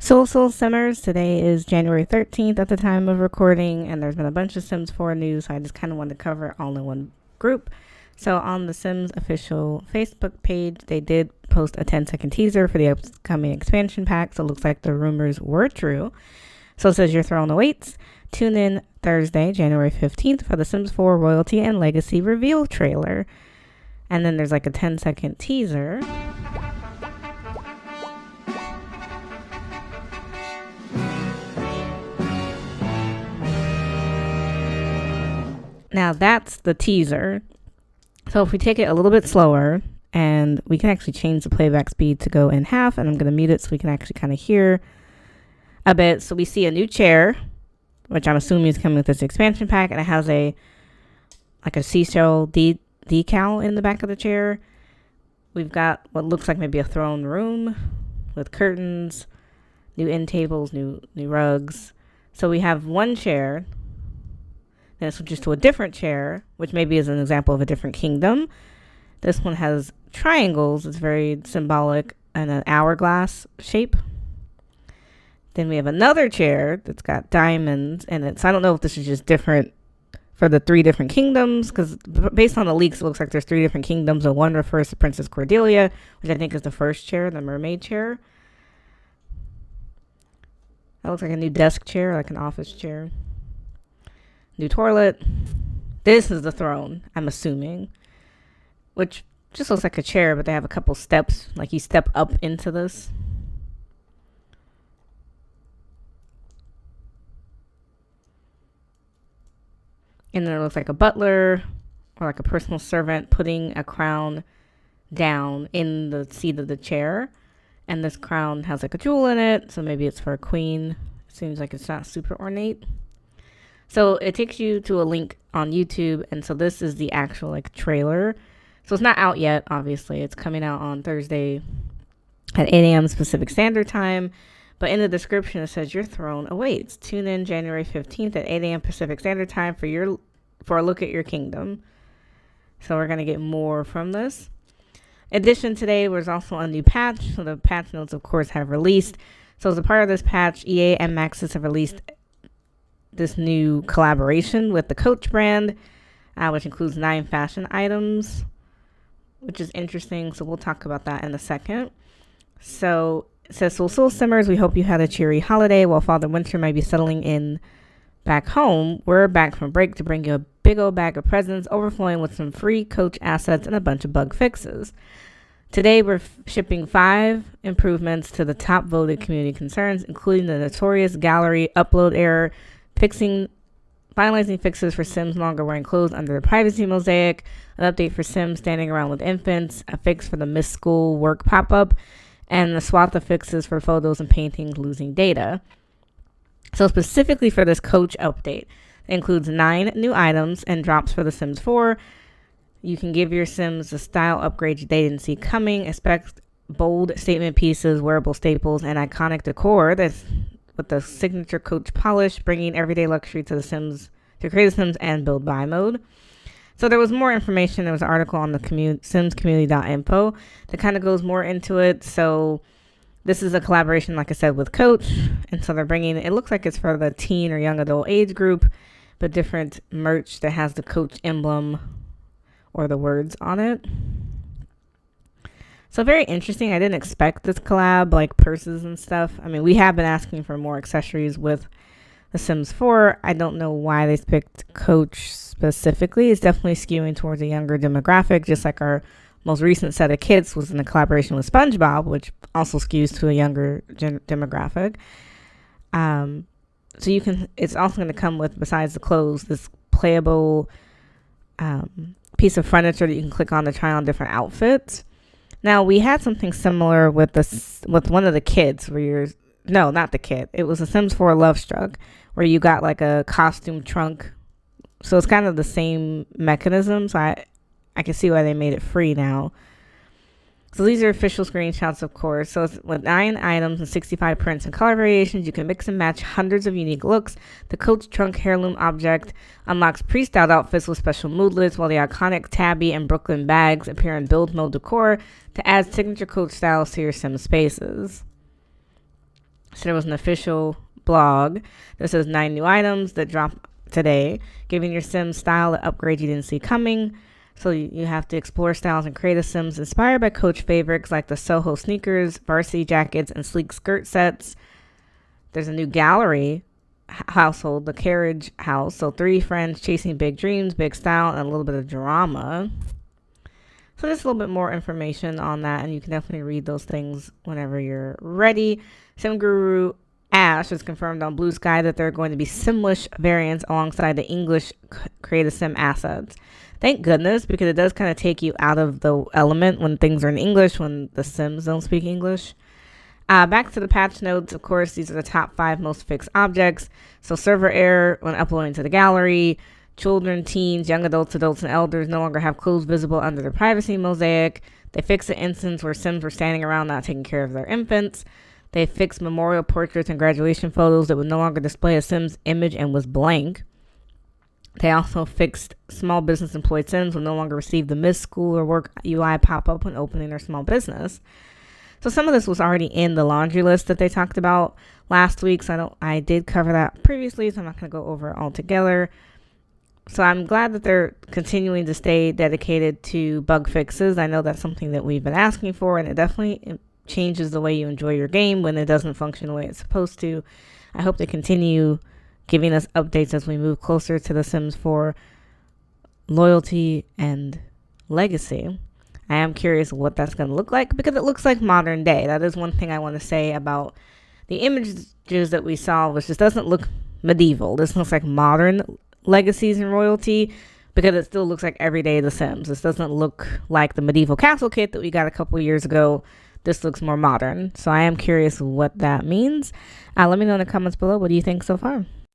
Soul Simmers. Today is January 13th at the time of recording, and there's been a bunch of Sims 4 news, so I just kind of wanted to cover it all in one group. So on the Sims official Facebook page, they did post a 10-second teaser for the upcoming expansion pack, so it looks like the rumors were true. So it says Your Throne awaits. Tune in Thursday, January 15th for the Sims 4 Royalty and Legacy reveal trailer. And then there's like a 10-second teaser. Now that's the teaser. So if we take it a little bit slower, and we can actually change the playback speed to go in half, and I'm going to mute it so we can actually kind of hear a bit. So we see a new chair, which I'm assuming is coming with this expansion pack, and it has a seashell decal in the back of the chair. We've got what looks like maybe a throne room with curtains, new end tables, new rugs. So we have one chair. Then it switches to a different chair, which maybe is an example of a different kingdom. This one has triangles. It's very symbolic and an hourglass shape. Then we have another chair that's got diamonds in it. So I don't know if this is just different for the three different kingdoms, because based on the leaks, it looks like there's three different kingdoms. And one refers to Princess Cordelia, which I think is the first chair, the mermaid chair. That looks like a new desk chair, like an office chair. New toilet. This is the throne, I'm assuming, which just looks like a chair, but they have a couple steps, like you step up into this. And then it looks like a butler or like a personal servant putting a crown down in the seat of the chair. And this crown has like a jewel in it, so maybe it's for a queen. Seems like it's not super ornate. So it takes you to a link on YouTube, and so this is the actual like trailer. So it's not out yet, obviously. It's coming out on Thursday at 8 a.m. Pacific Standard Time. But in the description, it says Your Throne awaits. Tune in January 15th at 8 a.m. Pacific Standard Time for a look at your kingdom. So we're going to get more from this. In addition, today was also a new patch. So the patch notes, of course, have released. So as a part of this patch, EA and Maxis have released this new collaboration with the Coach brand, which includes 9 fashion items, which is interesting. So we'll talk about that in a second. So it says, Soul Simmers, we hope you had a cheery holiday. While Father Winter might be settling in back home, we're back from break to bring you a big old bag of presents overflowing with some free Coach assets and a bunch of bug fixes. Today, we're shipping 5 improvements to the top voted community concerns, including the notorious gallery upload error, finalizing fixes for Sims longer wearing clothes under the privacy mosaic, an update for Sims standing around with infants, a fix for the missed school work pop-up, and a swath of fixes for photos and paintings losing data. So specifically for this Coach update, it includes 9 new items and drops for The Sims 4. You can give your Sims the style upgrades they didn't see coming. Expect bold statement pieces, wearable staples, and iconic decor that's with the signature Coach polish, bringing everyday luxury to the Sims, to create the Sims and build by mode. So there was more information. There was an article on the simscommunity.info that kind of goes more into it. So this is a collaboration, like I said, with Coach. And so they're bringing, it looks like it's for the teen or young adult age group, but different merch that has the Coach emblem or the words on it. So very interesting. I didn't expect this collab, like purses and stuff. I mean, we have been asking for more accessories with The Sims 4. I don't know why they picked Coach specifically. It's definitely skewing towards a younger demographic, just like our most recent set of kits was in a collaboration with SpongeBob, which also skews to a younger demographic. So it's also going to come with, besides the clothes, this playable piece of furniture that you can click on to try on different outfits. Now, we had something similar with one of the kids no, not the kid. It was a Sims 4 Love Struck, where you got like a costume trunk. So it's kind of the same mechanism. So I can see why they made it free now. So these are official screenshots, of course. So it's with 9 items and 65 prints and color variations. You can mix and match hundreds of unique looks. The Coach Trunk Heirloom object unlocks pre-styled outfits with special moodlets, while the iconic Tabby and Brooklyn bags appear in build mode decor to add signature Coach styles to your Sim spaces. So there was an official blog that says 9 new items that drop today, giving your Sims style an upgrade you didn't see coming. So you have to explore styles and create a Sims inspired by Coach favorites like the Soho sneakers, varsity jackets, and sleek skirt sets. There's a new gallery household, the Carriage House. So 3 friends chasing big dreams, big style, and a little bit of drama. So just a little bit more information on that, and you can definitely read those things whenever you're ready. Sim Guru Ash has confirmed on Blue Sky that there are going to be Simlish variants alongside the English Create a Sim assets. Thank goodness, because it does kind of take you out of the element when things are in English, when the Sims don't speak English. Back to the patch notes, of course, these are the top 5 most fixed objects. So server error when uploading to the gallery. Children, teens, young adults, adults, and elders no longer have clothes visible under their privacy mosaic. They fixed the instance where Sims were standing around not taking care of their infants. They fixed memorial portraits and graduation photos that would no longer display a Sim's image and was blank. They also fixed small business employed Sims will no longer receive the Miss School or Work UI pop-up when opening their small business. So some of this was already in the laundry list that they talked about last week. So I did cover that previously, so I'm not going to go over it all together. So I'm glad that they're continuing to stay dedicated to bug fixes. I know that's something that we've been asking for, and it definitely changes the way you enjoy your game when it doesn't function the way it's supposed to. I hope they continue giving us updates as we move closer to The Sims 4 loyalty and legacy. I am curious what that's going to look like because it looks like modern day. That is one thing I want to say about the images that we saw, which just doesn't look medieval. This looks like modern legacies and royalty because it still looks like everyday The Sims. This doesn't look like the medieval castle kit that we got a couple years ago. This looks more modern. So I am curious what that means. Let me know in the comments below. What do you think so far?